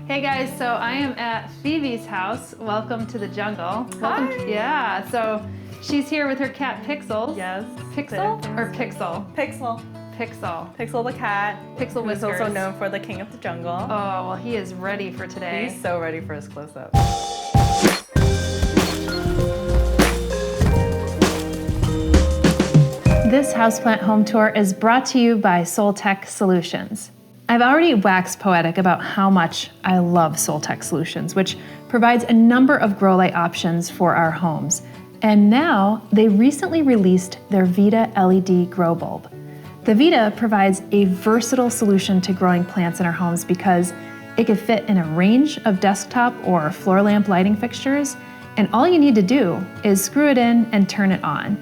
Hey guys, so I am at Phoebe's house. Welcome to the jungle. Hi. Yeah, so she's here with her cat Pixels. Yes. Pixel or Pixel? Pixel. Pixel. Pixel the cat. Pixel Who's Whiskers. also known for the king of the jungle. Oh, well, he is ready for today. He's so ready for his close-up. This houseplant home tour is brought to you by Soltech Solutions. I've already waxed poetic about how much I love Soltech Solutions, which provides a number of grow light options for our homes. And now they recently released their Vita LED grow bulb. The Vita provides a versatile solution to growing plants in our homes because it can fit in a range of desktop or floor lamp lighting fixtures, and all you need to do is screw it in and turn it on.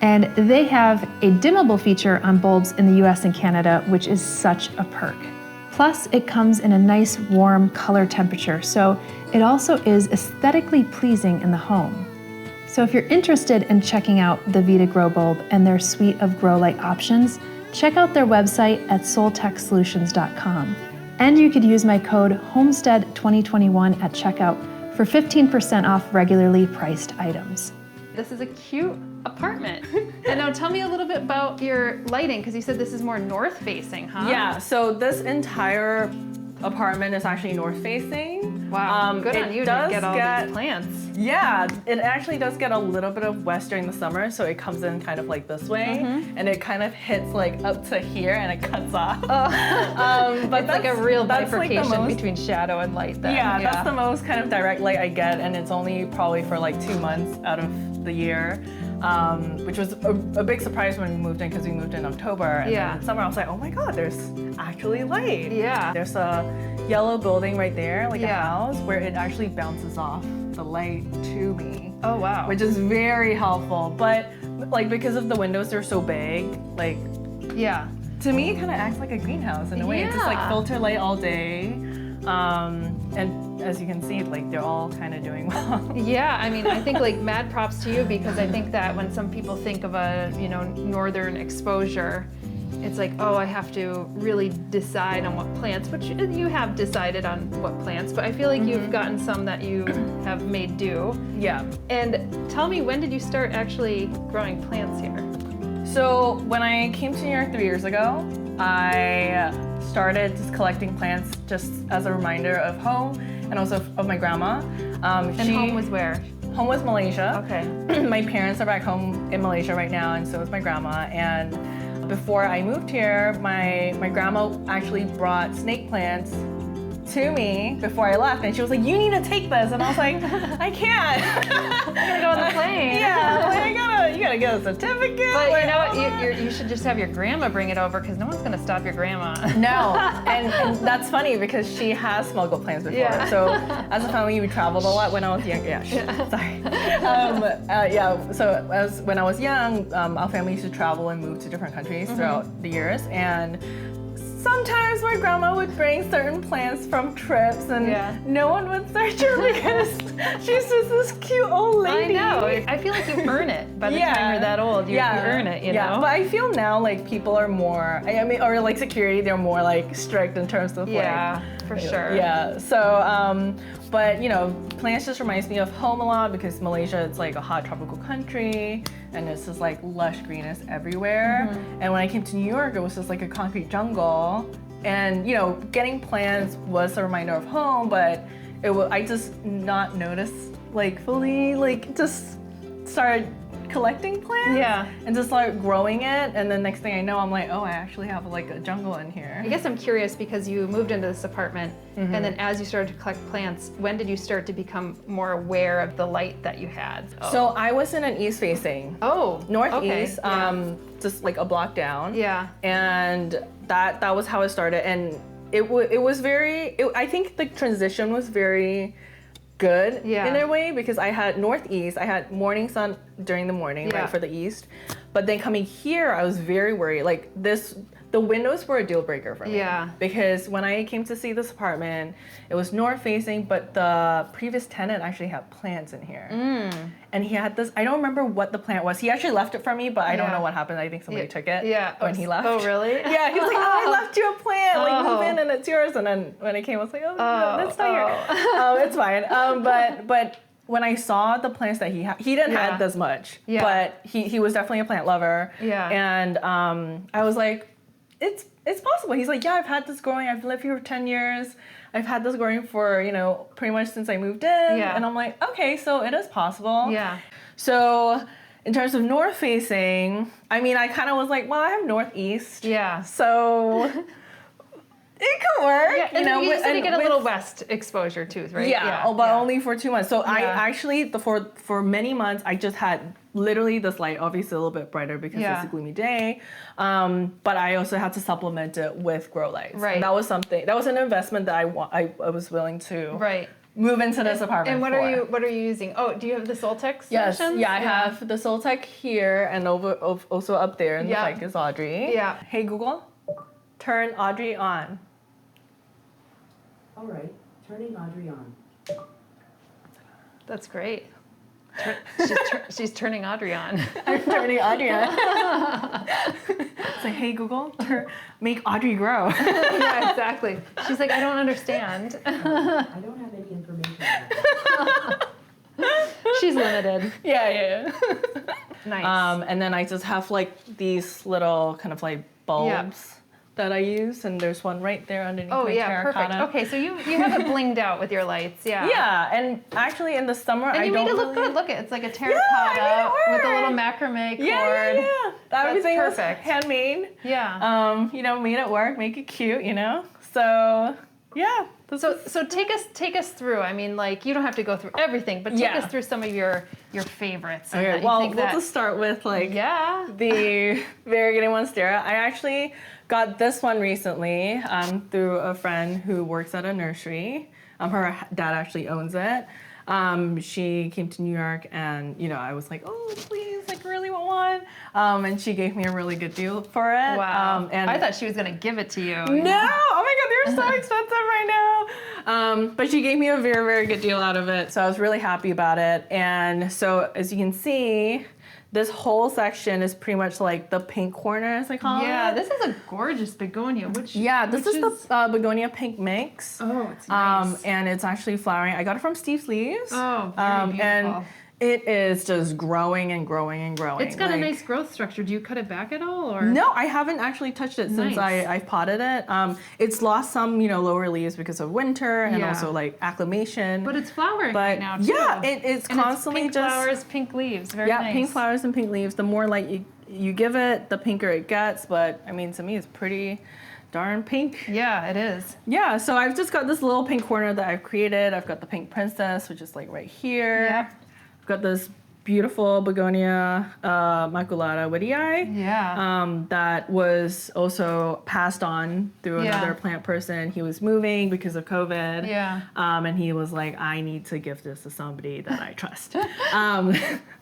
And they have a dimmable feature on bulbs in the US and Canada, which is such a perk. Plus, it comes in a nice warm color temperature, so it also is aesthetically pleasing in the home. So if you're interested in checking out the Vita Grow Bulb and their suite of grow light options, check out their website at soltechsolutions.com. And you could use my code HOMESTEAD2021 at checkout for 15% off regularly priced items. This is a cute apartment. And now tell me a little bit about your lighting, because you said this is more north facing, huh? Yeah, so this entire apartment is actually north facing. Wow, good on you to get all these plants. Yeah, it actually does get a little bit of west during the summer, so it comes in kind of like this way, and it kind of hits like up to here and it cuts off. But it's like a real bifurcation like between shadow and light then. Yeah, that's the most kind of direct light I get, and it's only probably for like 2 months out of the year. Which was a big surprise when we moved in, because we moved in October. And then in summer I was like, oh my God, there's actually light. Yeah. There's a yellow building right there, like a house, where it actually bounces off the light to me. Oh wow. Which is very helpful. But like, because of the windows, they're so big, like, to me it kind of acts like a greenhouse in a way. It's just like filter light all day. And as you can see, like, they're all kind of doing well. Yeah, I mean, I think like mad props to you, because I think that when some people think of a, northern exposure, it's like, oh, I have to really decide on what plants, which you have decided on what plants, but I feel like you've gotten some that you have made do. Yeah. And tell me, when did you start actually growing plants here? So when I came to New York 3 years ago, I started just collecting plants just as a reminder of home and also of my grandma. And home was where? Home was Malaysia. Okay. My parents are back home in Malaysia right now, and so is my grandma. And before I moved here, my grandma actually brought snake plants to me before I left, and she was like, you need to take this, and I was like, I can't. I'm gonna go on the plane. Yeah, like, you gotta get a certificate. But like, you know what, you should just have your grandma bring it over, because no one's gonna stop your grandma. No, and that's funny because she has smuggled plants before. Yeah. So as a family, we traveled a lot when I was young. Yeah, sorry. So when I was young, our family used to travel and move to different countries throughout the years, and sometimes my grandma would bring certain plants from trips, and no one would search her because she's just this cute old lady. I know. I feel like you earn it by the time you're that old. You earn it, you know? But I feel now like people are more, or like security, they're more like strict in terms of for sure. Yeah. So, but plants just reminds me of home a lot, because Malaysia, it's like a hot tropical country, and it's just like lush greenness everywhere. And when I came to New York, it was just like a concrete jungle. And getting plants was a reminder of home, but I just not noticed like fully, like just started collecting plants and just start growing it, and then next thing I know, I'm like, oh, I actually have like a jungle in here. I guess I'm curious, because you moved into this apartment, and then as you started to collect plants, when did you start to become more aware of the light that you had? So I was in an east facing. Northeast, just like a block down. Yeah. And that was how it started, and it was very. I think the transition was very good in a way, because I had northeast, I had morning sun during the morning, right, for the east. But then coming here, I was very worried. Like the windows were a deal breaker for me. Yeah. Because when I came to see this apartment, it was north facing, but the previous tenant actually had plants in here. And he had this, I don't remember what the plant was. He actually left it for me, but I don't know what happened. I think somebody took it when he left. Oh, really? Yeah, he was like, oh, I left you a plant. Like, move in and it's yours. And then when I came, I was like, oh, no, that's not here. It's fine. But when I saw the plants that he had, he didn't have this much, but he was definitely a plant lover. Yeah. And I was like, it's possible. He's like, yeah, I've had this growing. I've lived here for 10 years. I've had this growing for, pretty much since I moved in. Yeah. And I'm like, okay, so it is possible. Yeah. So in terms of north facing, I mean, I kind of was like, well, I have northeast. Yeah. So it could work. Yeah, and you said you get a little west exposure too, right? Yeah, but only for 2 months. So I actually, for many months, I just had literally this light, obviously a little bit brighter because it's a gloomy day. But I also had to supplement it with grow lights. Right. And that was an investment that I was willing to move into this apartment. And what are you using? Oh, do you have the Soltech Solutions? Yes, I have the Soltech here and also up there in the Ficus Audrey. Yeah. Hey Google, turn Audrey on. All right, turning Audrey on. That's great. She's turning Audrey on. I'm turning Audrey on. It's like, hey Google, make Audrey grow. Yeah, exactly. She's like, I don't understand. I don't have any information. She's limited. Yeah. Nice. And then I just have like these little kind of like bulbs that I use, and there's one right there underneath my terracotta. Perfect. Okay, so you have it blinged out with your lights, Yeah, and actually in the summer I don't made it look good. Look, it's like a terracotta with a little macrame cord. Yeah. Everything was perfect. Handmade. Yeah. Made it work, make it cute, So yeah. So take us through. I mean, like, you don't have to go through everything, but take us through some of your favorites. Okay. Well, we'll just start with the Variegata Monstera. I actually got this one recently through a friend who works at a nursery. Her dad actually owns it. She came to New York, and I was like, oh please, like really want one. And she gave me a really good deal for it. Wow. And I thought she was gonna give it to you. No, oh my God, they're so expensive right now. But she gave me a very, very good deal out of it, so I was really happy about it. And so as you can see, this whole section is pretty much like the pink corner, as I call it. Yeah, this is a gorgeous begonia. This is the Begonia pink mix. Oh, it's nice. And it's actually flowering. I got it from Steve's Leaves. Oh, very beautiful. And it is just growing and growing and growing. It's got a nice growth structure. Do you cut it back at all, or? No, I haven't actually touched it since I've potted it. It's lost some, lower leaves because of winter and also like acclimation. But it's flowering right now too. Yeah, it's constantly pink flowers, pink leaves. Very nice. Pink flowers and pink leaves. The more like you give it, the pinker it gets. But I mean, to me, it's pretty darn pink. Yeah, it is. Yeah, so I've just got this little pink corner that I've created. I've got the pink princess, which is like right here. Yep. Got this beautiful Begonia maculata Wightii. Yeah. That was also passed on through another plant person. He was moving because of COVID. Yeah. And he was like, I need to give this to somebody that I trust.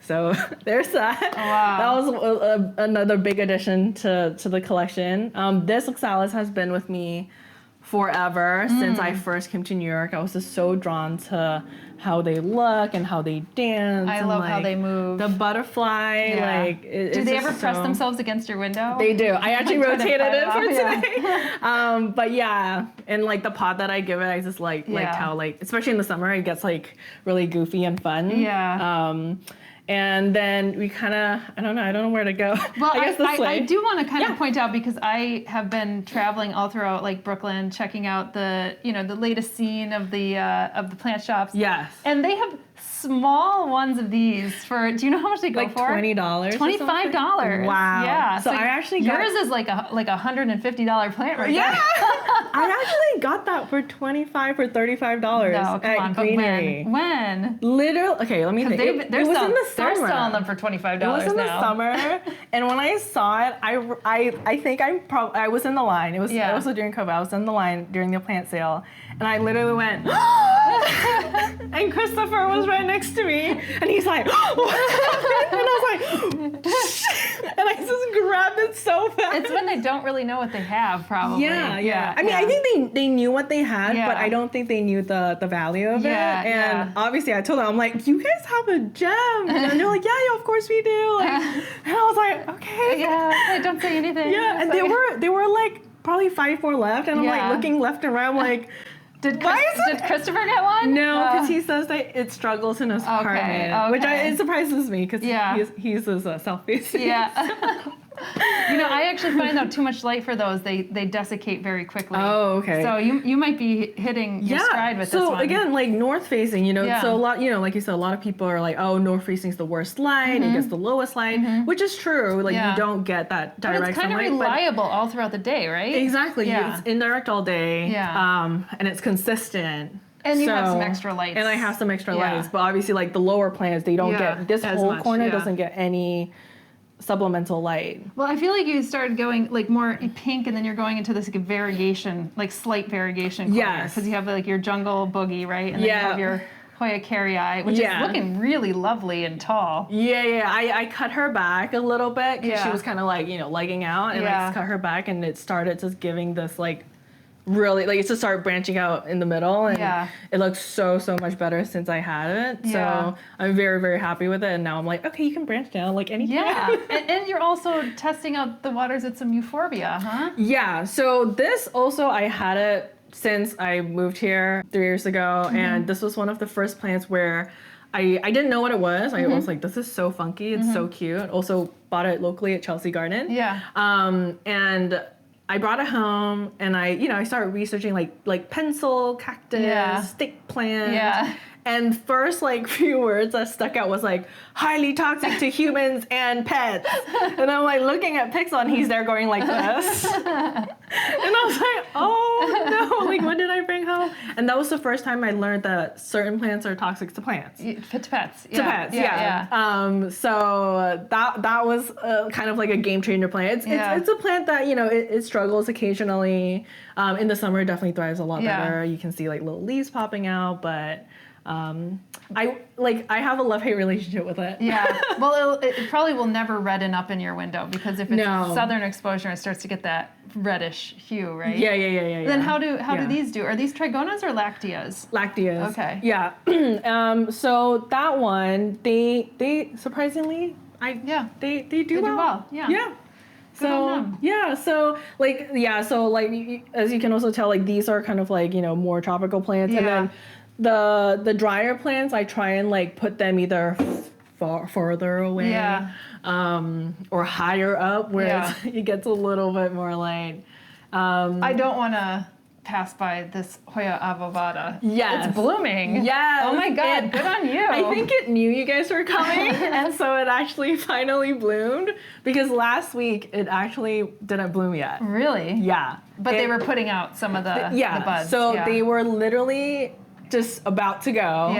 So there's that. Wow. That was another big addition to the collection. This Oxalis has been with me forever since I first came to New York. I was just so drawn to how they look and how they dance. I love how they move. The butterfly, do they ever press themselves against your window? They do. I actually rotated it for today. But yeah, and like the pot that I give it, I just like how especially in the summer, it gets like really goofy and fun. Yeah. And then we kind of, I don't know where to go. Well, I guess this way. I do want to kind of point out, because I have been traveling all throughout like Brooklyn, checking out the latest scene of the plant shops. Yes. And they have small ones of these for, do you know how much they go for? $20. $25. Wow. Yeah. So I actually yours is like a $150 plant right there. I actually got that for $25 or $35 at Greenery. When? Literally, okay, let me think. It was in the summer. They're selling them for $25 now. It was in the summer, and when I saw it, I think I was in the line. It was also during COVID. I was in the line during the plant sale, and I literally went, and Christopher was right next to me, and he's like, what happened? And I was like, and I just grabbed happened so fast. It's when they don't really know what they have, probably. Yeah. I mean, I think they knew what they had, but I don't think they knew the value of it. And obviously, I told them, I'm like, you guys have a gem. And they're like, yeah, of course we do. Like, and I was like, okay. Yeah, don't say anything. Yeah, and they were like probably 5 more left, and I'm like looking left and right. I'm like, did Christopher get one? No, because he says that it struggles in his apartment, which it surprises me because he uses selfies. Yeah. You know, I actually find out too much light for those, they desiccate very quickly. Oh, okay. So you might be hitting your stride with this one. So again, like north facing, you know, so a lot, you know, like you said, a lot of people are like, oh, north facing is the worst light, it gets the lowest light, which is true. Like you don't get that direct sunlight. But it's kind of reliable all throughout the day, right? Exactly. Yeah. It's indirect all day. Yeah. And it's consistent. And you have some extra lights. And I have some extra lights, but obviously like the lower plants, they don't get, this whole corner doesn't get any supplemental light. Well, I feel like you started going like more pink, and then you're going into this like variegation, like slight variegation corner, because you have like your jungle boogie, right? And then you have your Hoya carrii, which is looking really lovely and tall. I cut her back a little bit because she was kind of like, you know, legging out, and I just cut her back, and it started just giving this like really, like, it's just started branching out in the middle, and it looks so much better since I had it. So I'm very, very happy with it, and now I'm like, okay, you can branch down like anything. And you're also testing out the waters with some euphorbia, huh? Yeah, so this also, I had it since I moved here 3 years ago, and this was one of the first plants where I didn't know what it was. I was like, this is so funky, it's so cute. Also bought it locally at Chelsea Garden. And I brought it home, and I started researching like pencil, cactus, stick plant. And first like few words that stuck out was like highly toxic to humans and pets. And I'm like looking at Pixel, and he's there going like this. And I was like, oh no, like what did I bring home? And that was the first time I learned that certain plants are toxic to plants. To pets. To pets, so that was kind of like a game changer plant. It's a plant that, you know, it struggles occasionally. In the summer, it definitely thrives a lot better. You can see like little leaves popping out, but I have a love-hate relationship with it. Well, it probably will never redden up in your window, because if it's southern exposure, it starts to get that reddish hue, right? Then how do these do? Are these trigonas or lacteas? Lacteas. Okay. Yeah. So that one, they surprisingly, they do well. Yeah. So as you can also tell, like these are kind of like, you know, more tropical plants, and then the drier plants, I try and like put them either farther away, or higher up where it gets a little bit more light. I don't want to pass by this Hoya obovata. It's blooming. Oh my God, good on you. I think it knew you guys were coming, and so it actually finally bloomed, because last week it actually didn't bloom yet. Really? Yeah. But they were putting out some of the buds. So they were literally just about to go.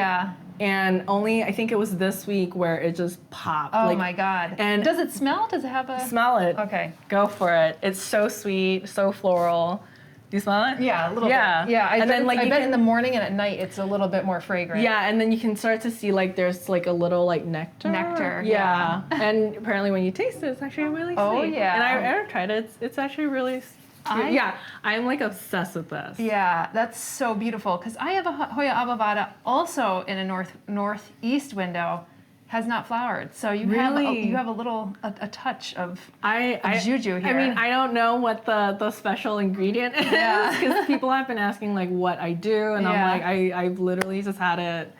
And only, I think it was this week where it just popped. Oh my God. And does it smell? Does it have a... Smell it. Okay. Go for it. It's so sweet, so floral. Do you smell it? Yeah, a little bit. Yeah, I bet in the morning and at night it's a little bit more fragrant. Yeah, and then you can start to see like there's like a little like nectar. Yeah. And apparently when you taste it, it's actually really sweet. Oh yeah. And I've tried it. It's actually really I'm like obsessed with this. Yeah, that's so beautiful, because I have a Hoya obovata also in a northeast window, has not flowered. So you have a little touch of juju here. I mean, I don't know what the special ingredient is, because people have been asking like what I do, and I'm like, I've literally just had it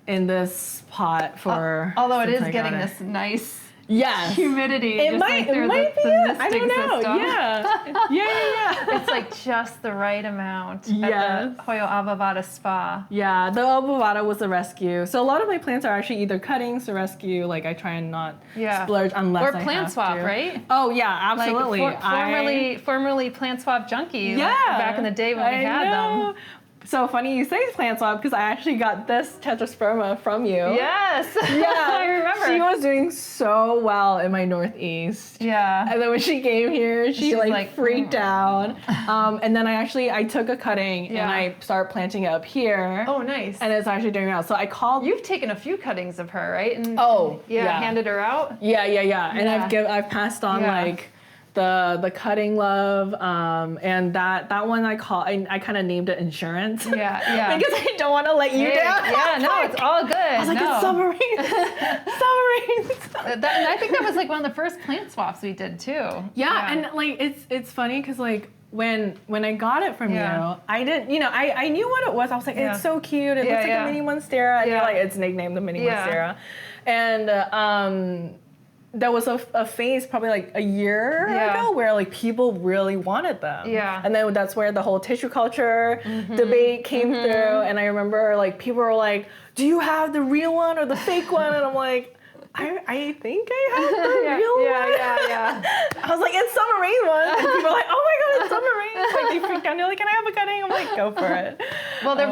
in this pot for. Although it is getting this nice humidity. It might be. I don't know. Yeah. It's like just the right amount at the Hoya obovata spa. Yeah, the obovata was a rescue. So a lot of my plants are actually either cuttings or rescue. Like I try and not splurge unless I have to. Or plant swap, right? Oh yeah, absolutely. Like formerly plant swap junkie. Yeah. Like back in the day when we had them. So funny you say plant swap, because I actually got this tetrasperma from you. Yes. I remember. She was doing so well in my northeast. Yeah. And then when she came here, she like freaked out. And then I took a cutting and I started planting it up here. Oh, nice. And it's actually doing well. So I called. You've taken a few cuttings of her, right? And handed her out. Yeah. And I've passed on like the cutting love, and that one I kind of named it insurance. Yeah. Because I don't want to let you down. Yeah, no, it's all good. I was like, it's summer rain. And I think that was like one of the first plant swaps we did too. Yeah, and like it's funny because like when I got it from you, I didn't, I knew what it was. I was like, it's so cute. It looks like a mini Monstera. And like it's nicknamed the mini Monstera. And there was a phase probably like a year ago where like people really wanted them. Yeah. And then that's where the whole tissue culture debate came through. And I remember like people were like, do you have the real one or the fake one? And I'm like, I think I have the real one. Yeah. I was like, it's Summer Rain one. And people were like, oh my God, it's Summer Rain. Like they freaked out. They're like, can I have a cutting? I'm like, go for it. Well, they're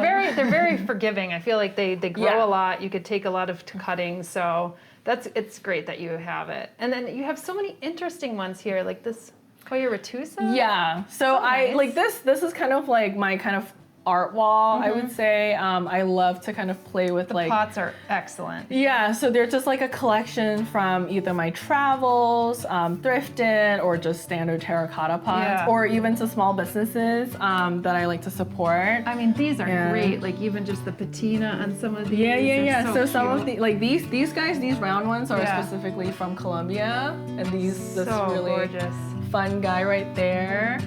very forgiving. I feel like they grow a lot. You could take a lot of cuttings. So it's great that you have it. And then you have so many interesting ones here, like this Hoya retusa. Yeah. So nice. Like this is kind of like my kind of art wall, I would say. I love to kind of play with the pots are excellent. Yeah, so they're just like a collection from either my travels, thrifted, or just standard terracotta pots, or even to small businesses that I like to support. I mean, these are great. Like even just the patina on some of these. Yeah. So some of the like these guys, these round ones are specifically from Colombia, and this really gorgeous fun guy right there.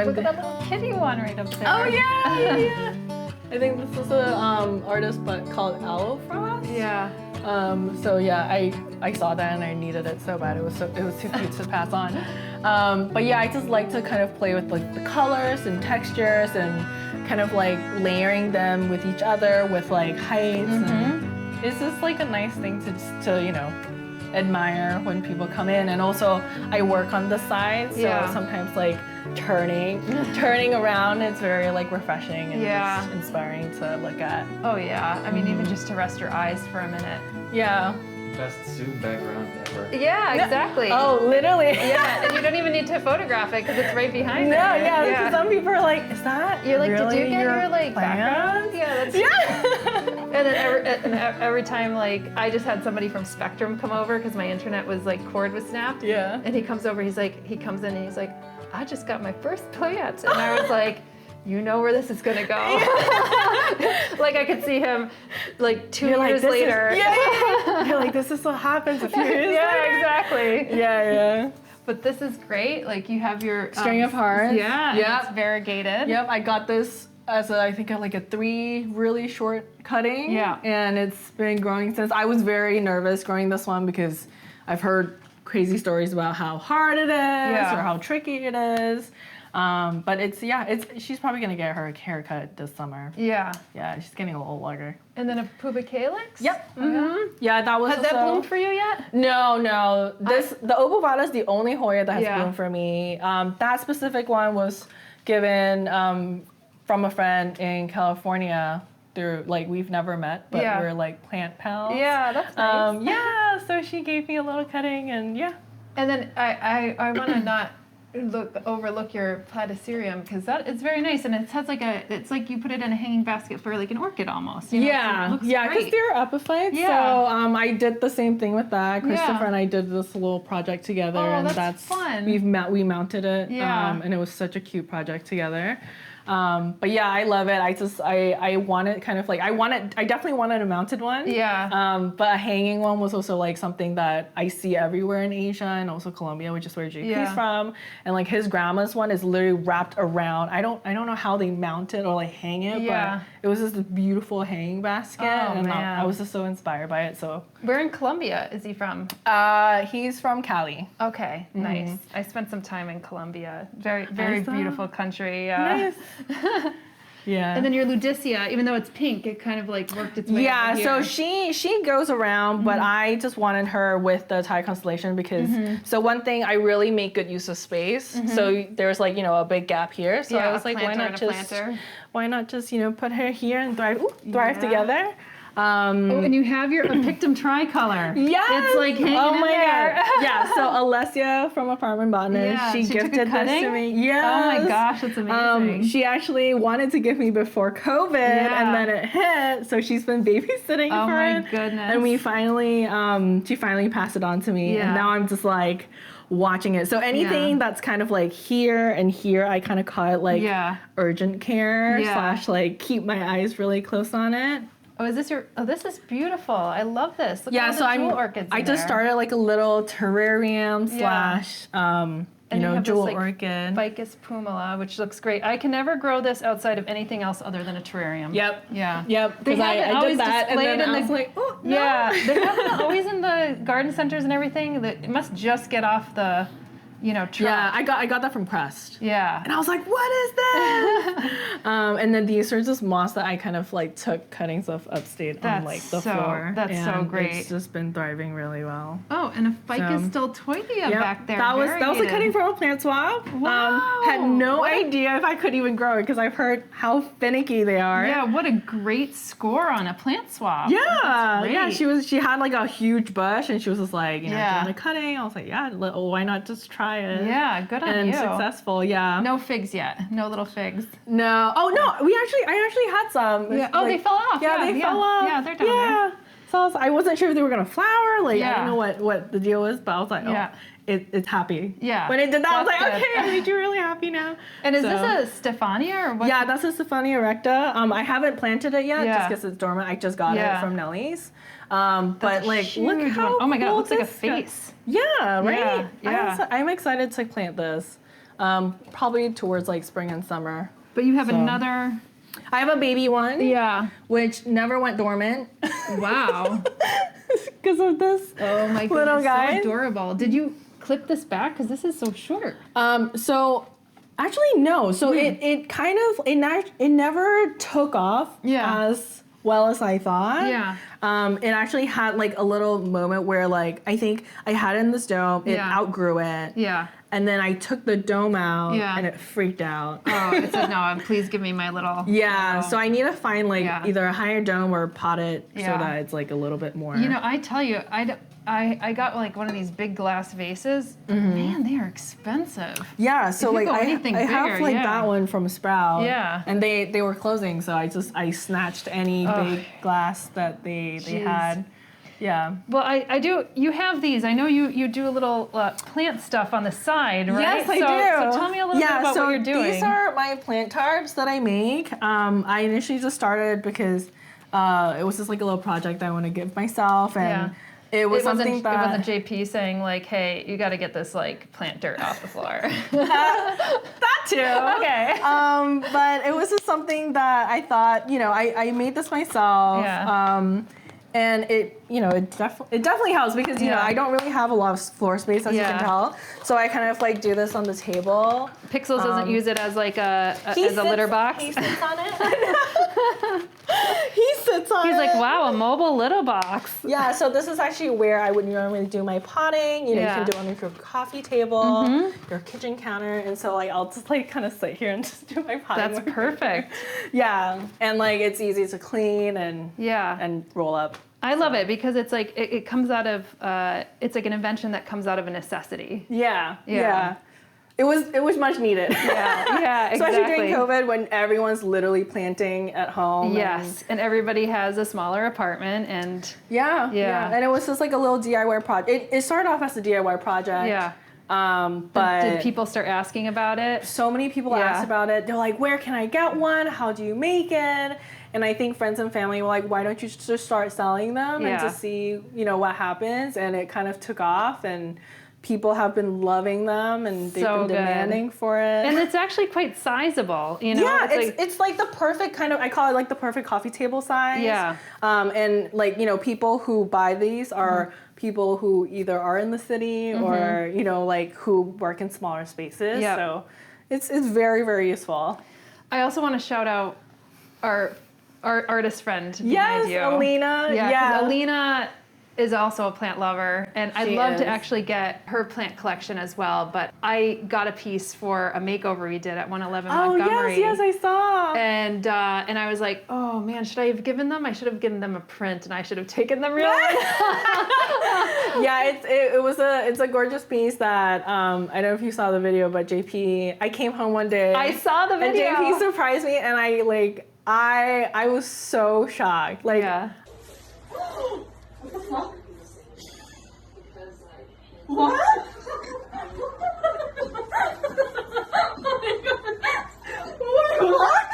Look at that little kitty one right up there. Oh yeah. I think this is a artist called Aloe Frost. Yeah. So yeah, I saw that and I needed it so bad. It was too cute to pass on. But yeah, I just like to kind of play with like the colors and textures and kind of like layering them with each other with like heights. And it's just like a nice thing to admire when people come in. And also I work on the side, so sometimes like turning around, it's very like refreshing and just inspiring to look at. Oh yeah, I mean even just to rest your eyes for a minute. Yeah. Best Zoom background ever. Yeah, exactly. Oh, literally. Yeah, and you don't even need to photograph it because it's right behind you. Yeah. Some people are like, is that You're like, really did you get your like background? Yeah, that's And then every time, like, I just had somebody from Spectrum come over because my internet was like cord was snapped. Yeah. And he comes over, he comes in and he's like, I just got my first plant. And I was like, you know where this is gonna go. Like I could see him like 2 years later. You're like, this is what happens a few years later. Yeah, exactly. Yeah. But this is great. Like you have your string of hearts. Yeah. It's variegated. Yep. I got this as I think like a 3 really short cutting. Yeah. And it's been growing since. I was very nervous growing this one because I've heard crazy stories about how hard it is or how tricky it is. But she's probably gonna get her haircut this summer. Yeah, she's getting a little longer. And then a pubicalyx? Yep. Mm-hmm. Yeah, that was. Has that bloomed for you yet? No. The obovata is the only Hoya that has bloomed for me. That specific one was given from a friend in California. Through like we've never met, but we're like plant pals. Yeah, that's nice. So she gave me a little cutting and And then I want to not overlook your platycerium because that is very nice and it has like it's like you put it in a hanging basket for like an orchid almost. You know? It looks because they're epiphytes. Yeah. So I did the same thing with that. Christopher and I did this little project together, and that's fun. We mounted it. Yeah. And it was such a cute project together. But yeah, I love it. I wanted kind of like, I definitely wanted a mounted one. Yeah. But a hanging one was also like something that I see everywhere in Asia and also Colombia, which is where JP's from. And like his grandma's one is literally wrapped around. I don't know how they mount it or like hang it, but it was just a beautiful hanging basket. And I was just so inspired by it. So where in Colombia is he from? He's from Cali. Okay, nice. I spent some time in Colombia. Very beautiful country. Nice. Yeah. And then your Ludicia, even though it's pink, it kind of like worked its way over here. So she goes around, but I just wanted her with the Thai constellation because, so one thing, I really make good use of space. So there's like, a big gap here. So I was like, why not just, put her here and thrive together. And you have your pictum tricolor. Yes! It's like hanging in there. God. Yeah, so Alessia from Apartment Botanist, she gifted this to me. Yes. Oh my gosh, that's amazing. She actually wanted to give me before COVID and then it hit, so she's been babysitting for it. Oh my goodness. And we finally, she finally passed it on to me and now I'm just like watching it. So anything that's kind of like here and here, I kind of call it like urgent care / like keep my eyes really close on it. Oh, is this this is beautiful. I love this. Look at all the jewel orchids I just started like a little terrarium / jewel orchid. Ficus pumila, which looks great. I can never grow this outside of anything else other than a terrarium. Yep. Yeah. Yep. They have it always displayed in the like, oh, no. Yeah. They have it always in the garden centers and everything. It must just get off the truck. Yeah, I got that from Crest. Yeah. And I was like, what is this? And then these are just moss that I kind of like took cuttings of upstate on like the floor. That's so great. It's just been thriving really well. Oh, and a Ficus deltoidea back there. That was a cutting from a plant swap. Wow. Had no idea if I could even grow it because I've heard how finicky they are. Yeah, what a great score on a plant swap. Yeah. Yeah, she had like a huge bush and she was just like, do you want a cutting? I was like, yeah, why not just try it? Yeah, good on you. And successful, yeah. No figs yet. No little figs. No. Oh no, I actually had some. Yeah. Oh, they fell off. Yeah, they fell off. Yeah, they're down there. So I wasn't sure if they were gonna flower. Like I didn't know what the deal was, but I was like, it's happy. Yeah. When it did that, I was like, good. okay, I made you really happy now. And is this a Stephania or what? Yeah, that's a Stephania erecta. I haven't planted it yet just because it's dormant. I just got it from Nellie's. But like, look how oh my god, it cool looks like a this face. Yeah, right? Yeah. I'm excited to plant this. Probably towards like spring and summer. But you have another... I have a baby one. Yeah. Which never went dormant. Wow. Because of this little guy. So adorable. Did you clip this back? Because this is so short. So actually no. So it kind of, it never took off as well as I thought. Yeah. It actually had like a little moment where like, I think I had it in this dome, it outgrew it. Yeah. And then I took the dome out and it freaked out. Oh, it said, no, please give me my little... Yeah, so I need to find like either a higher dome or pot it so that it's like a little bit more... I tell you, I got like one of these big glass vases. Man, they are expensive. Yeah, so like I have like bigger, that one from Sprout. Yeah. And they were closing, so I snatched any big glass that they had. Yeah. Well, I do. You have these. I know you do a little plant stuff on the side, right? Yes, I do. So tell me a little bit about what you're doing. These are my plant tarps that I make. I initially just started because it was just like a little project I want to give myself, and it was something that... It wasn't JP saying like, hey, you got to get this like plant dirt off the floor. That too. Okay. But it was just something that I thought, I made this myself. Yeah. And it definitely helps because I don't really have a lot of floor space, as you can tell. So I kind of like do this on the table. Pixels doesn't use it as like a litter box. He sits on it. He sits on it. He's like, wow, a mobile litter box. Yeah. So this is actually where I would normally do my potting. You can do it on your coffee table, your kitchen counter, and so like I'll just like kind of sit here and just do my potting. That's perfect. Yeah, and like it's easy to clean and roll up. I love it because it's like it comes out of it's like an invention that comes out of a necessity. Yeah. It was much needed. Yeah, exactly. Especially during COVID when everyone's literally planting at home. Yes, and everybody has a smaller apartment and yeah. And it was just like a little DIY project. It started off as a DIY project. Yeah. But did people start asking about it? so many people asked about it. They're like, where can I get one? How do you make it? And I think friends and family were like, why don't you just start selling them and to see, you know, what happens? And it kind of took off, and people have been loving them, and they've been demanding for it. And it's actually quite sizable, you know? Yeah, it's like the perfect kind of, I call it like the perfect coffee table size. Yeah. And like, you know, people who buy these are people who either are in the city or, you know, like who work in smaller spaces. Yep. So it's very, very useful. I also want to shout out our artist friend Yes, behind you. Alina. Yeah, 'cause Alina is also a plant lover, and I'd love to is. actually get her plant collection as well, but I got a piece for a makeover we did at 111 Montgomery. Yes, I saw. And I was like, oh man, should I have given them? I should have given them a print, and I should have taken them real. Yeah, it's a gorgeous piece that I don't know if you saw the video, but JP, I came home one day. I saw the video. And JP surprised me, and I was so shocked. Like, What the fuck? What? What?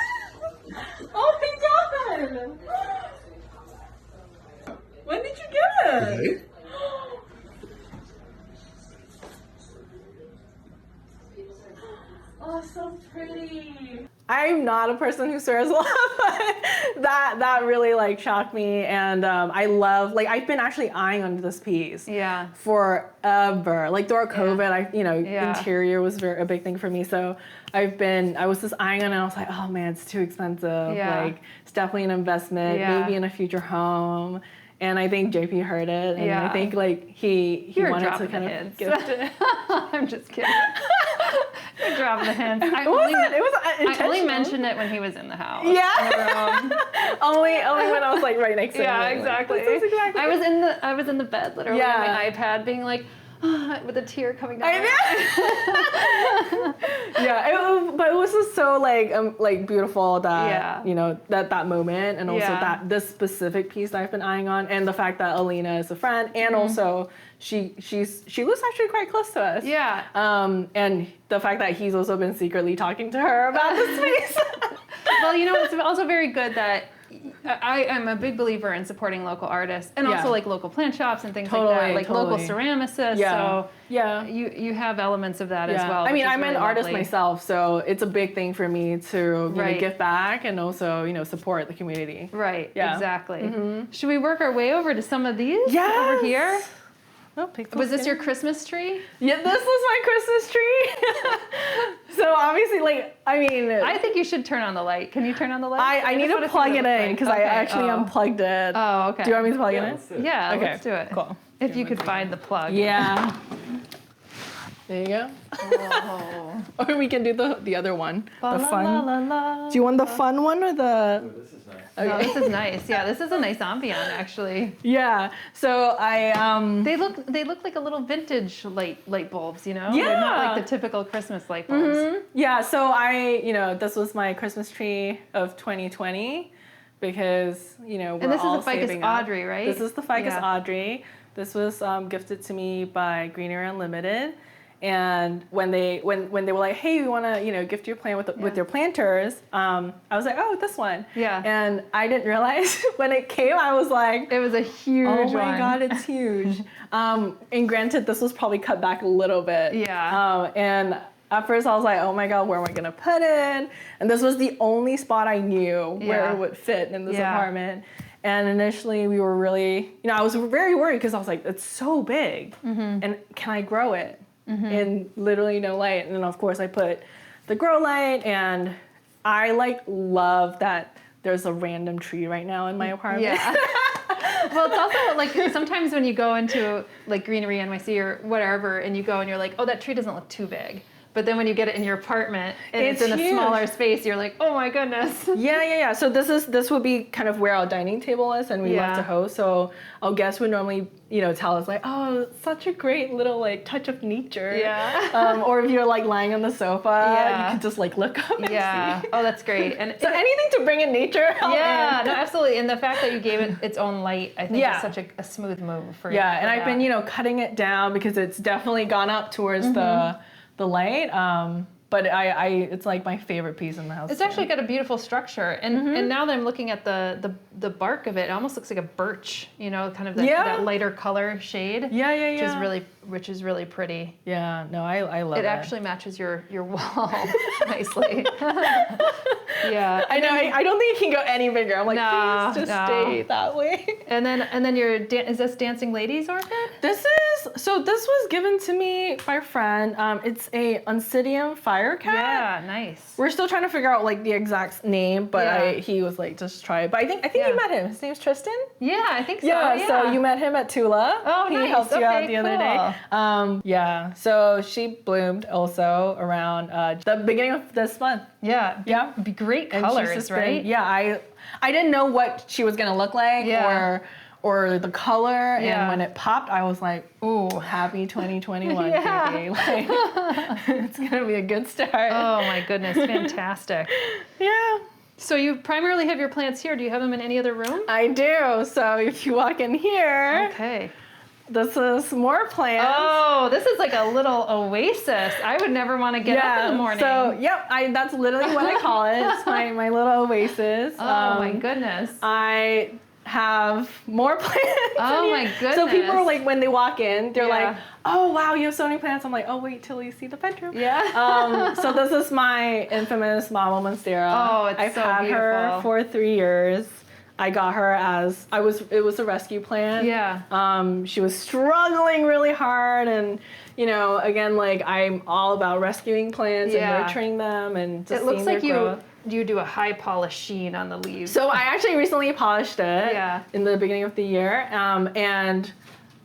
Oh my god! When did you get it? Oh, so pretty. I'm not a person who swears a lot, but that really like shocked me, and I love, like, I've been actually eyeing on this piece forever. Like throughout COVID, interior was a big thing for me, so I was just eyeing on it, and I was like, oh man, it's too expensive. Like it's definitely an investment, maybe in a future home. And I think JP heard it, and I think like he wanted to kind of gift it. I'm just kidding. You're dropping the hints. It was I only mentioned it when he was in the house. Yeah. only when I was like right next to him. Yeah, exactly. Exactly. I was in the bed literally on my iPad being like, with a tear coming down. But it was just so like beautiful that you know that moment, and also that this specific piece that I've been eyeing on, and the fact that Alina is a friend, and also she lives actually quite close to us. Yeah. And the fact that he's also been secretly talking to her about this space. Well, you know, it's also very good that I am a big believer in supporting local artists, and also like local plant shops and things like that, like local ceramicists. So you have elements of that as well. I mean, I'm an artist myself, so it's a big thing for me to you know, give back and also, you know, support the community. Right. Yeah. Exactly. Should we work our way over to some of these over here? Oh, was this your Christmas tree? Yeah, this was my Christmas tree. So obviously, like, I mean, I think you should turn on the light. Can you turn on the light? I need to plug it in because I actually unplugged it. Oh, okay. Do you want me to plug it in? Yeah, let's do it. Cool. If you could find the plug. Yeah. There you go. Oh. Or we can do the other one. La, the fun. la, la, la, do you want the fun one or the? Ooh, this is nice. Okay. No, this is nice. Yeah, this is a nice ambient actually. Yeah. So They look like a little vintage light bulbs, you know? Yeah. They're not like the typical Christmas light bulbs. Yeah. So this was my Christmas tree of 2020 because we're and this all is the Ficus saving up. Audrey, right? This is the Ficus Audrey. This was gifted to me by Greenery Unlimited. And when they were like, hey, we want to gift your plant with your planters, I was like, oh, this one. Yeah. And I didn't realize when it came, I was like, it was a huge one. Oh my god, it's huge. And granted, this was probably cut back a little bit. Yeah. And at first I was like, oh my god, where am I gonna put it? And this was the only spot I knew where it would fit in this apartment. And initially we were really, I was very worried because I was like, it's so big, and can I grow it? In literally no light. And then of course I put the grow light, and I love that there's a random tree right now in my apartment. Yeah. Well, it's also like sometimes when you go into like Greenery NYC or whatever, and you go and you're like, oh, that tree doesn't look too big. But but then when you get it in your apartment and it's in a huge. smaller space, you're like, oh my goodness. Yeah. So this would be kind of where our dining table is, and we love to host. So our guests would normally, tell us like, oh, such a great little like touch of nature. Yeah. Or if you're like lying on the sofa, you can just like look up and see. Oh, that's great. And so anything to bring in nature. Yeah, no, absolutely. And the fact that you gave it its own light, I think is such a smooth move for and I've been, cutting it down because it's definitely gone up towards the light. But it's like my favorite piece in the house. It's actually got a beautiful structure, and now that I'm looking at the bark of it almost looks like a birch, kind of that lighter color shade. Yeah. Which is really pretty. Yeah, no, I love it. It actually matches your wall nicely. Yeah. I know. I don't think it can go any bigger. I'm like, please just stay that way. And then is this Dancing Ladies orchid? This was given to me by a friend. It's a Oncidium firecat. Yeah, nice. We're still trying to figure out like the exact name, but he was like, just try it. But I think you met him. His name's Tristan. Yeah, I think so. Yeah. So you met him at Tula. Oh, he nice. helped you out the other day. So she bloomed also around the beginning of this month. Yeah. Be great colors, right? I didn't know what she was gonna look like or the color, and when it popped, I was like, "Ooh, happy 2021, baby! Like, it's gonna be a good start." Oh my goodness, fantastic! Yeah. So you primarily have your plants here. Do you have them in any other room? I do. So if you walk in here, okay. This is more plants. Oh, this is like a little oasis. I would never want to get up in the morning. So, that's literally what I call it. It's my little oasis. Oh, my goodness. I have more plants. Oh, my goodness. So people are like, when they walk in, they're like, oh, wow, you have so many plants. I'm like, oh, wait till you see the bedroom. Yeah. So this is my infamous Mama Monstera. Oh, it's I've so had beautiful. her for 3 years. I got her it was a rescue plant. Yeah. She was struggling really hard, and again, like I'm all about rescuing plants and nurturing them and just seeing their growth. You do a high polish sheen on the leaves. So I actually recently polished it in the beginning of the year, and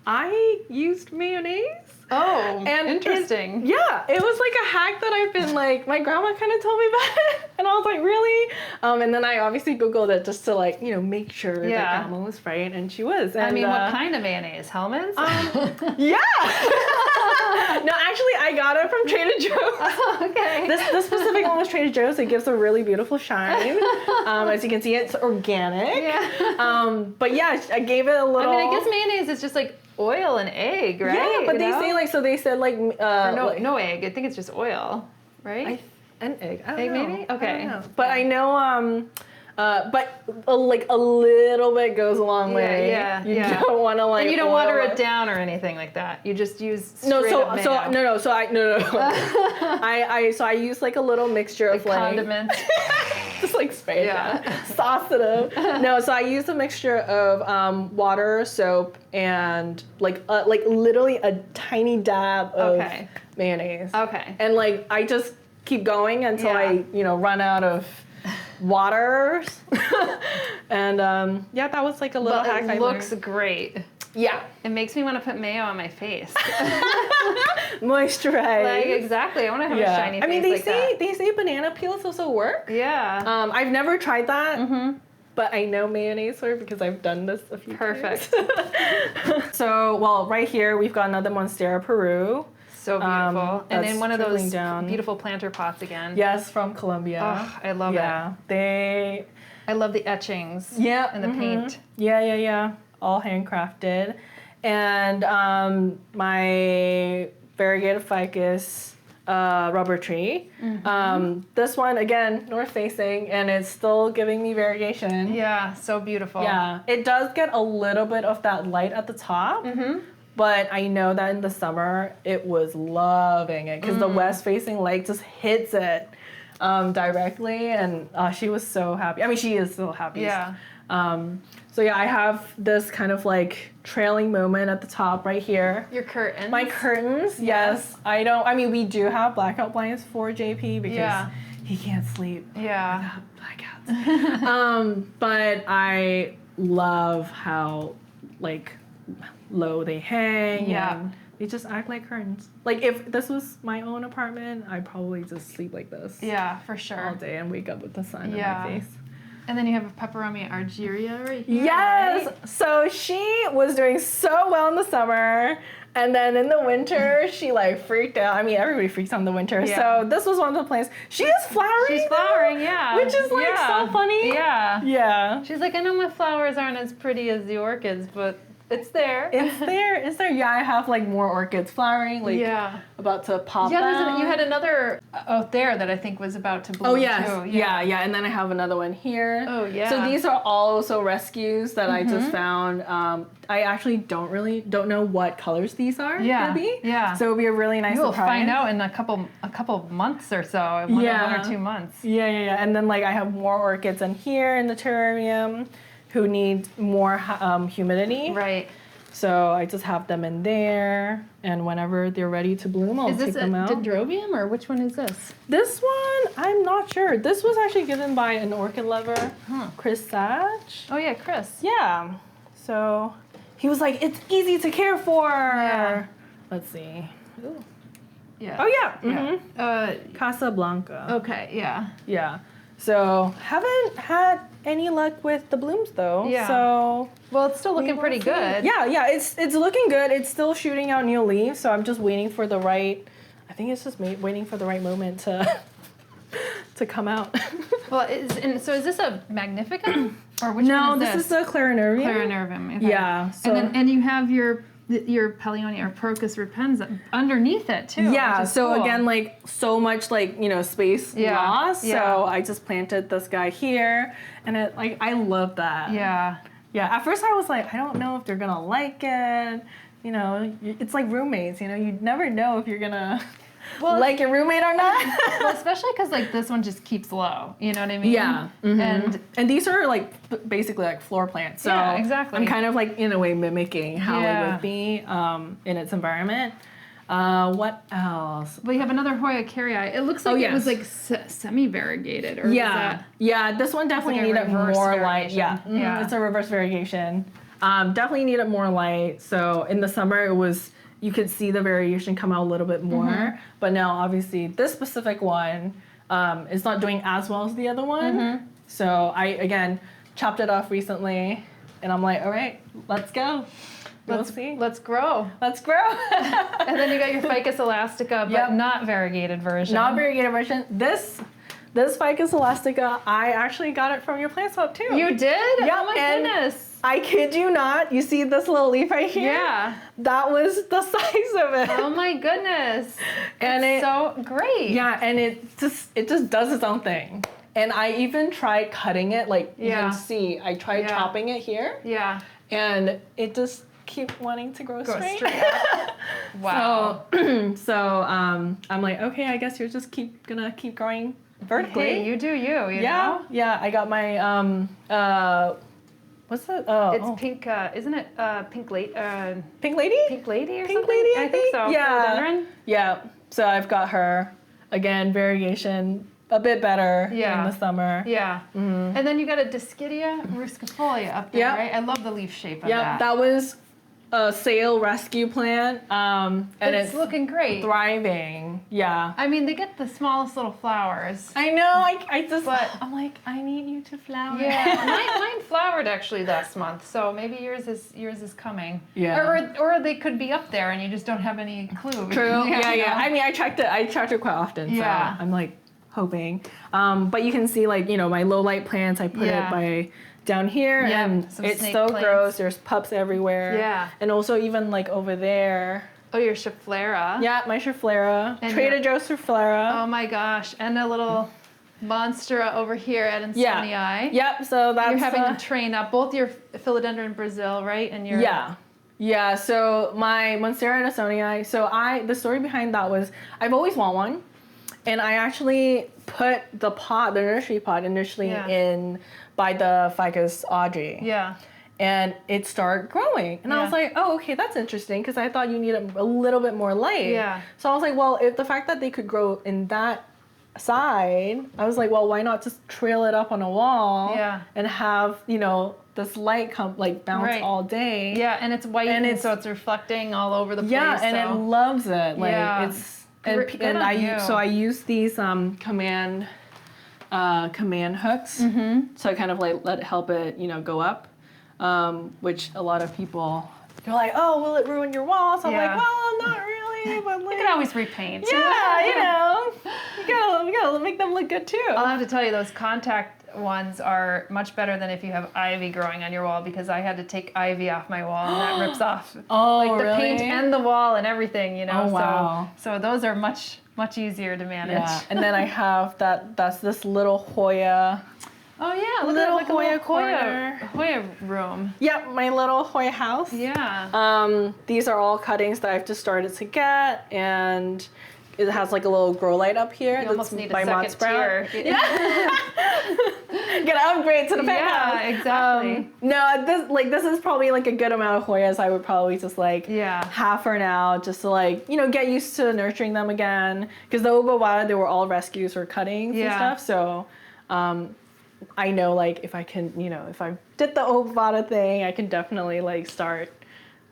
I used mayonnaise. Oh, and interesting. It was like a hack that I've been like, my grandma kind of told me about it, and I was like, really? And then I obviously Googled it just to make sure that grandma was right, and she was. And, what kind of mayonnaise? Hellman's? Yeah. No, actually, I got it from Trader Joe's. Oh, okay. This specific one was Trader Joe's. It gives a really beautiful shine. As you can see, it's organic. Yeah. But yeah, I gave it a little. I guess mayonnaise is just like oil and egg, right? Yeah, but they said no egg. I think it's just oil, right? An egg. I don't egg know. maybe? Okay. I don't know. But I know but like a little bit goes a long way. You don't want to and you don't water it down or anything like that. You just use So I use like a little mixture of condiments. Just like spray it down. Sauce it up. No, so I use a mixture of water, soap, and like literally a tiny dab of mayonnaise. Okay. And like I just keep going until I run out of water. And that was like a little hack. It looks great. Yeah. It makes me want to put mayo on my face. Moisturize. Like, exactly. I want to have a shiny face. I mean, they say banana peels also work. Yeah. I've never tried that. But I know mayonnaise works because I've done this a few times. So, right here we've got another Monstera Peru. So beautiful. And in one of those beautiful planter pots again. Yes, from Colombia. Oh, I love it. I love the etchings. And the paint. Yeah. All handcrafted. And my Variegata ficus rubber tree. This one, again, north facing, and it's still giving me variegation. Yeah, so beautiful. Yeah, it does get a little bit of that light at the top. But I know that in the summer, it was loving it because the west facing light just hits it directly, and she was so happy. I mean, she is still happy. Yeah. So yeah, I have this kind of like trailing moment at the top right here. Your curtains. My curtains, yes. We do have blackout blinds for JP because he can't sleep without blackouts. But I love how like low they hang and they just act like curtains. Like if this was my own apartment, I'd probably just sleep like this Yeah, for sure. all day and wake up with the sun in Yeah. my face. And then you have a Peperomia argyria right here. Yes! right? So she was doing so well in the summer, and then in the winter, she like freaked out. I mean, everybody freaks out in the winter. Yeah. So this was one of the plants. She is flowering. She's now, flowering, yeah. Which is like Yeah. so funny. Yeah. Yeah. She's like, I know my flowers aren't as pretty as the orchids, but it's there. It's there. It's there. Yeah, I have like more orchids flowering, like yeah. about to pop Yeah, out. you had another out there that I think was about to bloom Oh yes, too. yeah. And then I have another one here. Oh yeah. So these are also rescues that I just found. I actually don't know what colors these are Yeah, gonna be. yeah. So it'll be a really nice You'll surprise. find out in a couple months or so, one or 2 months. Yeah. And then like I have more orchids in here in the terrarium who need more humidity. Right. So I just have them in there, and whenever they're ready to bloom, I'll Is take this a them out. dendrobium or which one is this? This one, I'm not sure. This was actually given by an orchid lover, Chris Satch. Oh yeah, Chris. Yeah. So he was like, it's easy to care for. Yeah. Let's see. Ooh. Yeah. Oh yeah. Yeah. Casablanca. Okay. Yeah. Yeah. So haven't had any luck with the blooms though. Yeah. So Well, it's still looking pretty good. Yeah. It's looking good. It's still shooting out new leaves. So I'm just waiting for the right. I think it's just waiting for the right moment to to come out. Well, so is this a magnificum or which No, one is this is the clarinervium. Clarinervium. Okay. Yeah. So And you have your Paleonia or Procus repens underneath it too. yeah, which is so cool. again, like so much like, space Yeah, loss. yeah. So I just planted this guy here, and it like I love that. Yeah. Yeah, at first I was like, I don't know if they're gonna like it. It's like roommates, you never know if you're gonna like your roommate or not. Well, especially because like this one just keeps low. You know what I mean? Yeah. And these are like basically like floor plants. So Yeah, exactly. I'm kind of like in a way mimicking how it would be in its environment. What else? Well, you have another Hoya carrii. It looks like it was like semi-variegated. Or Yeah, this one definitely like a needed more reverse light. Yeah, variegation. Yeah. It's a reverse variegation. Definitely needed more light. So in the summer, you could see the variation come out a little bit more. But now, obviously, this specific one is not doing as well as the other one. So I, again, chopped it off recently. And I'm like, all right, let's go. Let's see. Let's grow. Let's grow. And then you got your Ficus elastica, but not variegated version. Not variegated version. This Ficus elastica, I actually got it from your plant swap too. You did? Yeah, Oh my and goodness. I kid you not. You see this little leaf right here? Yeah. That was the size of it. Oh my goodness. And it's so great. Yeah, and it just does its own thing. And I even tried cutting it, like you can see. I tried chopping it here. Yeah. And it just keep wanting to grow straight. up. Wow. So I'm like, okay, I guess you're just gonna keep growing vertically. Hey, you do you, you know? Yeah, I got my what's that? Oh, It's pink, isn't it pink lady? Pink lady? Pink lady or Pink something? lady, I think so. Yeah. Philodendron? Yeah. So I've got her again, variegation a bit better in the summer. Yeah. And then you got a Dischidia ruscifolia up there, right? I love the leaf shape of that. Yeah, that was a sale rescue plant. And it's looking great. Thriving. Yeah. I mean, they get the smallest little flowers. I know. I'm like, I need you to flower. Yeah. mine flowered actually last month, so maybe yours is coming. Yeah. Or they could be up there and you just don't have any clue. True. Yeah. I mean, I tracked it quite often. Yeah. So I'm like hoping. But you can see like, my low light plants, I put it by down here and it still grows. There's pups everywhere. Yeah. And also even like over there. Oh, your Schefflera. Yeah, my Schefflera. Trader Joe's Schefflera. Oh my gosh. And a little Monstera over here at Insomniae. Yep, so that's... You're having to train up both your Philodendron Brazil, right? And your... Yeah, so my Monstera and Insomniae, so the story behind that was, I've always wanted one. And I actually put the nursery pot initially in by the Ficus Audrey. Yeah. And it started growing. And I was like, oh, okay, that's interesting because I thought you needed a little bit more light. Yeah. So I was like, well, if the fact that they could grow in that side, I was like, well, why not just trail it up on a wall Yeah. and have, you know, this light come like bounce Right. all day. Yeah, and it's white, and so it's reflecting all over the place. Yeah, and so. it loves it. Like Yeah. it's and, Good and on you. I use these command hooks. So I kind of like help it, you know, go up. Which a lot of people, they're like, oh, will it ruin your wall? So I'm like, well, not really, but like, You can always repaint. yeah, you know, we gotta make them look good too. I'll have to tell you, those contact ones are much better than if you have ivy growing on your wall, because I had to take ivy off my wall and that rips off Oh, like the really? paint and the wall and everything, you know. Oh, wow. So those are much easier to manage. Yeah, and then I have that's this little Hoya. Oh yeah, look Little at that, like Hoya a corner. Hoya room. Yep, my little Hoya house. Yeah. These are all cuttings that I've just started to get, and it has like a little grow light up here. You almost that's need by a second Monstera. tier. Gotta upgrade to the penthouse. Yeah, exactly. No, this is probably like a good amount of Hoyas. I would probably just like have for now, just to like, you know, get used to nurturing them again. Because the obovata, they were all rescues or cuttings and stuff. So I know like if I can, you know, if I did the obovata thing, I can definitely like start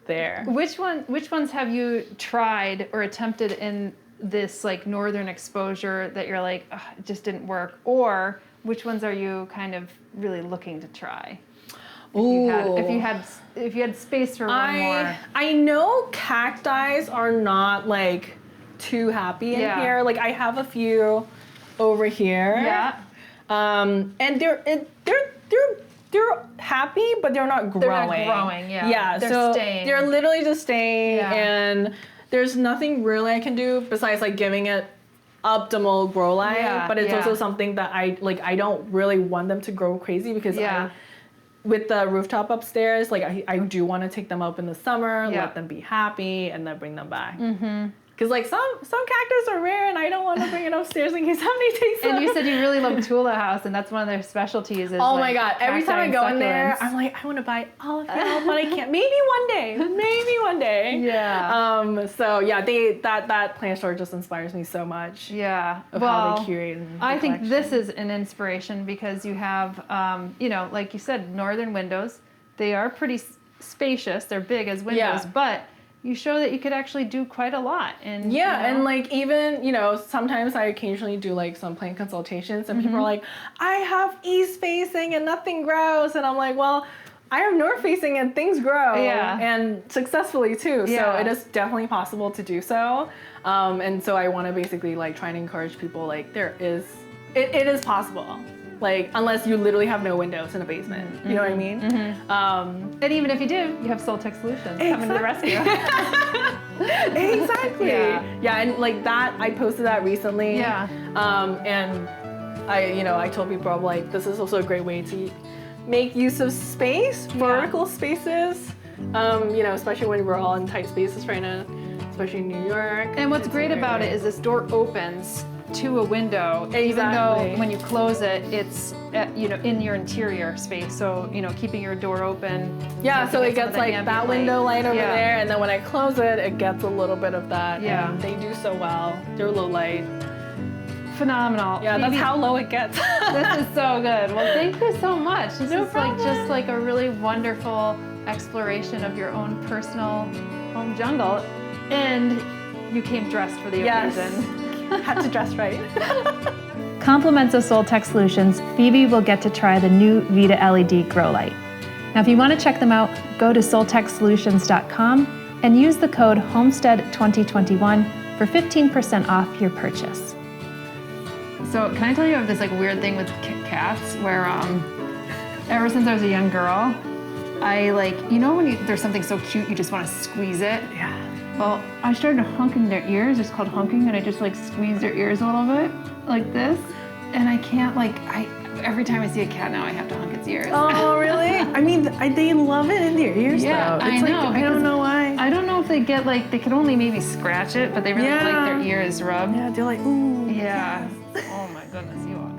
there. Which ones have you tried or attempted in this like northern exposure that you're like, "Ugh, it just didn't work? Or which ones are you kind of really looking to try? If you had space for one more. I know cacti are not like too happy in here. Like I have a few over here. Yeah. And they're happy, but they're not growing. They're not growing, yeah. Yeah, They're so staying. they're literally just staying, Yeah. and there's nothing really I can do besides like giving it optimal grow light. Yeah, But it's yeah. also something that I don't really want them to grow crazy, because with the rooftop upstairs, like I do want to take them up in the summer, let them be happy, and then bring them back. Because like some cactus are rare, and I don't want to bring it upstairs in case somebody takes them. And you said you really love Tula House, and that's one of their specialties. Is Oh like my god! Every time I cacti go and in there, succulents. I'm like, I want to buy all of them, but I can't. Maybe one day. Maybe one day. Yeah. So yeah, that plant store just inspires me so much. Yeah. Of how they curate. I think this is an inspiration because you have, you know, like you said, northern windows. They are pretty spacious. They're big as windows, but you show that you could actually do quite a lot. And you know, and like even, you know, sometimes I occasionally do like some plant consultations, and people are like, I have east facing and nothing grows, and I'm like, well, I have north facing and things grow, and successfully too. So it is definitely possible to do so. And so I want to basically like try and encourage people, like it is possible. Like, unless you literally have no windows in a basement. You know what I mean? And even if you do, you have Soltech Solutions coming to the rescue. Exactly. Yeah, and like that, I posted that recently. Yeah. And I told people, I'm like, this is also a great way to make use of space, vertical spaces. You know, especially when we're all in tight spaces right now, especially in New York. And what's great about it is this door opens to a window, even though when you close it, it's you know, in your interior space. So you know, keeping your door open. Yeah, so it gets like that window light over Yeah. there, and then when I close it, it gets a little bit of that. Yeah. And they do so well. They're low light. Phenomenal. Yeah, Phoebe, that's how low it gets. This is so good. Well, thank you so much. This is like just like a really wonderful exploration of your own personal home jungle, and you came dressed for the occasion. Had to dress right. Compliments of Soltech Solutions, Phoebe will get to try the new Vita LED grow light. Now, if you want to check them out, go to soltechsolutions.com and use the code HOMESTEAD2021 for 15% off your purchase. So, can I tell you of this like weird thing with cats where ever since I was a young girl, I like, you know when there's something so cute you just want to squeeze it? Yeah. Well, I started hunking their ears. It's called hunking, and I just like squeeze their ears a little bit, like this. And I can't every time I see a cat now, I have to hunk its ears. Oh, really? I mean, they love it in their ears, Yeah, though. I It's know. I don't know why. I don't know if they get like, they can only maybe scratch it, but they really like their ears rubbed. Yeah, they're like, ooh. Yeah. Oh my goodness, you are.